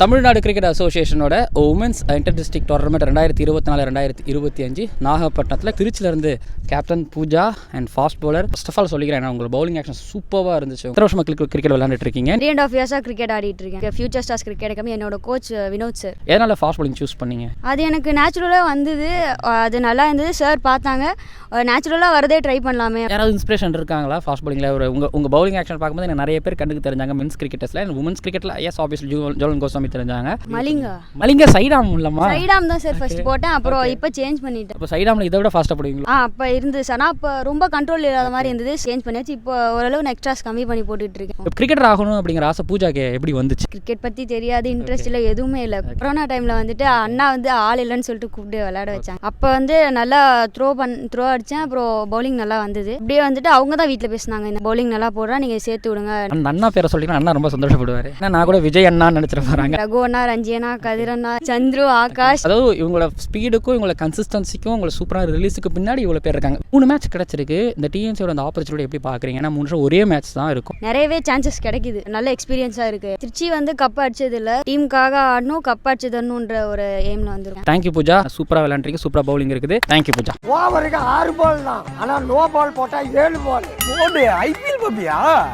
Tamil Nadu cricket அசோசியேஷனோட women's inter district tournament 2024-2025 நாகப்பட்டினத்தில் திருச்சியிலேருந்து captain Pooja and fast bowler. First of all சொல்லிக்கிறேன், உங்களோட பவுலிங் ஆக்ஷன் சூப்பராக இருந்துச்சு. எத்தனை வருஷமா கிரிக்கெட் விளையாண்டுட்டு இருக்கீங்க? 3.5 இயர்ஸாக கிரிக்கெட் ஆடிட்டு இருக்கேன். ஃபியூச்சர் ஸ்டார்ஸ் கிரிக்கெட் அகாடமி என்னோட கோச் வினோத் சார். எதனால ஃபாஸ்ட் பவுலிங் சூஸ் பண்ணீங்க? அது எனக்கு நேச்சுரலாக வந்தது, அது நல்லா இருந்தது. சார் பார்த்தாங்க, நேச்சுரலாக வரதே ட்ரை பண்ணலாமே. யாராவது இன்ஸ்பிரேஷன் இருக்காங்களா ஃபாஸ்ட் பவுலிங்கில்? ஒரு உங்கள் பவுலிங் ஆக்ஷன் பார்க்கும்போது எனக்கு நிறைய பேர் கண்டுக்கு தெரிஞ்சாங்க. மென்ஸ் கிரிக்கெட்டர்ஸில் அண்ட் உமன்ஸ் கிரிக்கெட்டில் எஸ் ஆப்வியஸ்லி ஜோலன் கோஸ்வாமி தெரிஞ்சாங்க. மலிங்கா சைடாம் இல்லம்மா? சைடாம் தான் சார் ஃபர்ஸ்ட் போட்டேன், அப்புறம் இப்போ சேஞ்ச் பண்ணிட்டேன். இப்போ சைடாமில் இதை விட ஃபாஸ்ட்டாக போடுவீங்களா? அப்போ இருந்தது சார், ஆனால் இப்போ ரொம்ப கண்ட்ரோல் இல்லாத மாதிரி இருந்தது, சேஞ்ச் பண்ணியாச்சு. இப்போ ஓரளவு நான் எக்ஸ்ட்ராஸ் கம்மி பண்ணி போட்டுட்டு இருக்கேன். கிரிக்கெட்டர் ஆகணும் அப்படிங்கிற ஆசை பூஜாக்கு எப்படி வந்துச்சு? கிரிக்கெட் பற்றி தெரியாது, இன்ட்ரெஸ்ட் இல்லை, எதுவுமே இல்லை. கொரோனா டைமில் வந்துட்டு அண்ணா வந்து ஆள் இல்லைன்னு சொல்லிட்டு கூப்பிட்டு விளையாட வச்சாங்க. அப்போ வந்து நல்லா த்ரோ அடித்தேன், அப்புறம் பவுலிங் நல்லா வந்தது. இப்படியே வந்துட்டு அவங்க தான் வீட்டில் பேசினாங்க, இந்த பவுலிங் நல்லா போடுறா, நீங்கள் சேர்த்து விடுங்க. அந்த அண்ணா பேரை சொல்லிங்கன்னா அண்ணா ரொம்ப சந்தோஷப்படுவார். நான் கூட விஜய் அண்ணா நினச்சிட்டு போகிறாங்க. ரகு அண்ணா, ரஞ்சி அண்ணா, கதிரண்ணா, சந்துரு, ஆகாஷ். அதாவது இவங்களோட ஸ்பீடுக்கும் இவங்களோட கன்சிஸ்டன்சிக்கும் உங்களை சூப்பராக ரிலீஸுக்கு பின்னாடி இவ்வளோ பேர் இருக்காங்க. 3 மேட்ச் கிடைச்சிருக்கு. இந்த டிஎன்சியோட அந்த ஆப்பர்ச்சுனிட்டி எப்படி பார்க்குறீங்க? ஏன்னா 3 ஒரே மேட்ச் தான் இருக்கும். நிறையவே சான்சஸ் கிடைக்குது, நல்ல எக்ஸ்பீரியன்ஸாக இருக்குது. திருச்சி வந்து கப் அடிச்சது இல்லை, டீமுக்காக ஆடணும், கப் அடிச்சதுன்ற ஒரு எய்மில் வந்துருக்கோம். தேங்க்யூ பூஜா, சூப்பராக விளையாண்டுறீங்க, சூப்பராக பவுலிங் இருக்குது. தேங்க்யூ பூஜா. ஓவருக்கு 6 பால் தான், ஆனால் நோ பால் போட்டால் 7 பால். ஐபிஎல் பப்பியா?